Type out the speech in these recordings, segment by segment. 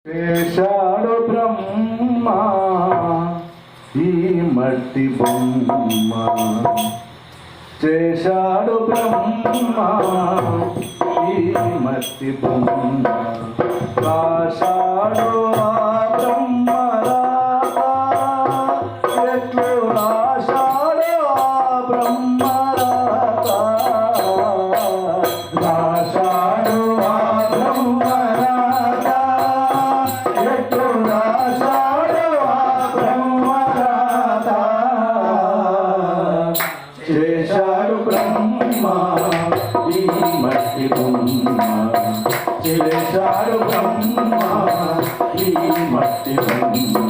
చేశాడు బ్రహ్మ ఈ మట్టి బొమ్మ, చేశాడు బ్రహ్మ ఈ మట్టి బొమ్మ, రాశాడు ఆ బ్రహ్మ రాత, ఎట్లు రాశాడు ఆ బ్రహ్మ రాత, రాశాడు ఆ బ్రహ్మ రాత, ఎట్లు రాశాడు ఆ బ్రహ్మ రాత, చేశాడు బ్రహ్మ ఈ మట్టి బొమ్మ, చేశాడు బ్రహ్మ ఈ మట్టి బొమ్మ,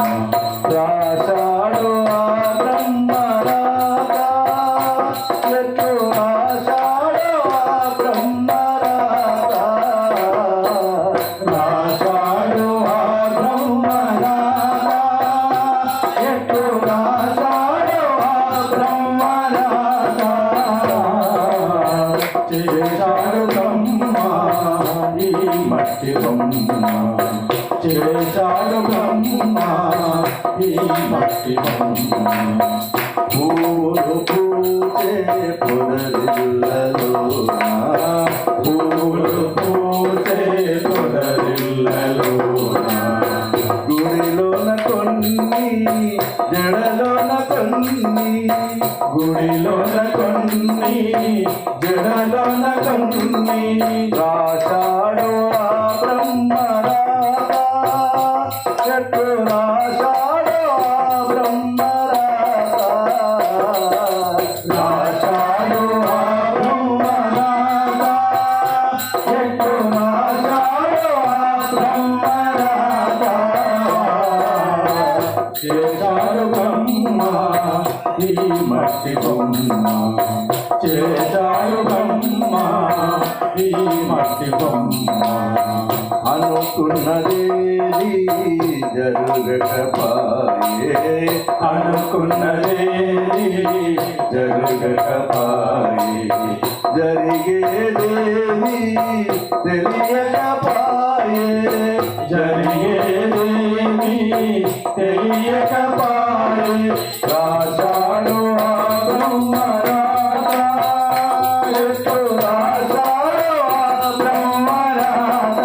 రాశాడు ఆ బ్రహ్మ రాత, ఎట్లు రాశాడు ఆ బ్రహ్మ రాత, రాశాడు ఆ బ్రహ్మ రాత, ఎట్లు రాశాడు ఆ బ్రహ్మ రాత, చేశాడు బ్రహ్మ ఈ మట్టి బొమ్మ, చేశాడు బ్రహ్మ ఈ మట్టి బొమ్మ, పూలు పూచే పొదరిల్లలోన, పూలు పూచే పొదరిల్లలోన, గుడిలోన కొన్ని జడలోన కొన్ని, గుడిలోన కొన్ని జడలోన కొన్ని, రాశాడు ఆ బ్రహ్మ రాత, ఎట్లు రాశాడు ఆ బ్రహ్మ రాత, రాశాడు ఆ బ్రహ్మ రాత, ఎట్లు రాశాడు ఆ బ్రహ్మ రాత, చేశాడు బ్రహ్మ ఈ మట్టి బొమ్మ, చేశాడు బ్రహ్మ ఈ మట్టి బొమ్మ, అనుకున్నదేది జరుగకపాయే, అనుకున్నదేది జరుగకపాయే, జరిగేదేది తెలియకపాయే, జరిగేదేది తెలియకపాయే, రాశాడు ఆ బ్రహ్మ రాత, ఎట్లు రాశాడు ఆ బ్రహ్మ రాత,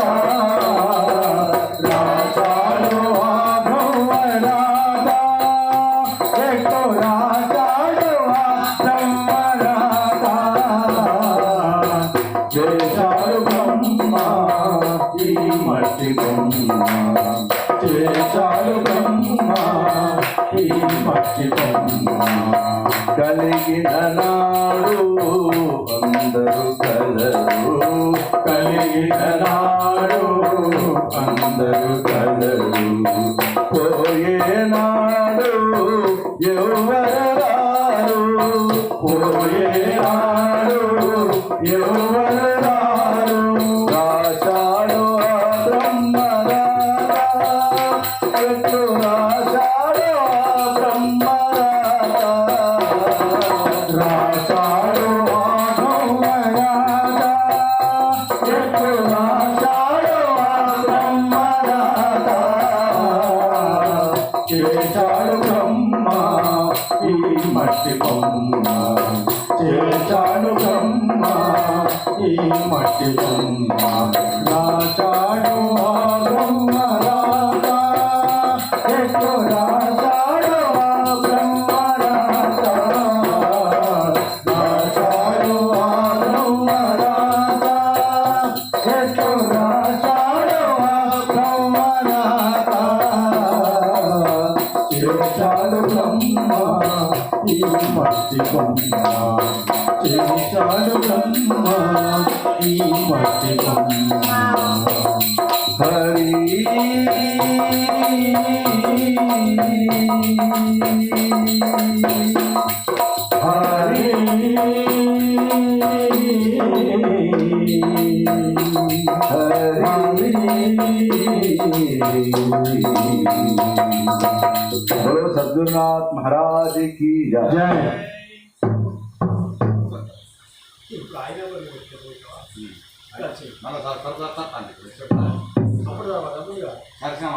రాశాడు ఆ బ్రహ్మ రాత, ఎట్లు రాశాడు ఆ బ్రహ్మ రాత, చేశాడు బ్రహ్మ ఈ మట్టి బొమ్మ, చేశాడు బ్రహ్మ ఈ మట్టి బొమ్మ, కలిగిన నాడు అందరూ కలరు, కలిగిన నాడు అందరూ కలరు, పోయే నాడు ఎవరు రారు, పోయే నాడు ఎవరు రారు, రాశాడు ఆ బ్రహ్మ రాత, ఎట్లు రాశాడు ఆ బ్రహ్మ రాత, రాశాడు ఆ బ్రహ్మ రాత, ఎట్లు రాశాడు ఆ బ్రహ్మ రాత, చేశాడు బ్రహ్మ ఈ మట్టి బొమ్మ, చేశాడు బ్రహ్మ ఈ మట్టి బొమ్మ, రాశాడు ఆ బ్రహ్మ రాత, ఎట్లు రాశాడు ఆ బ్రహ్మ రాత, రాశాడు ఆ బ్రహ్మ రాత, ఎట్లు రాశాడు ఆ బ్రహ్మ రాత, చేశాడు బ్రహ్మ ఈ మట్టి బొమ్మ, చేశాడు బ్రహ్మ ఈ మట్టి బొమ్మ, హరి హరి హరి, बोलो सद्गुरुनाथ महाराज की जय। ఇప్పుడు ఆయన కూడా పెట్టారు. అలా తర్వాత దర్శనం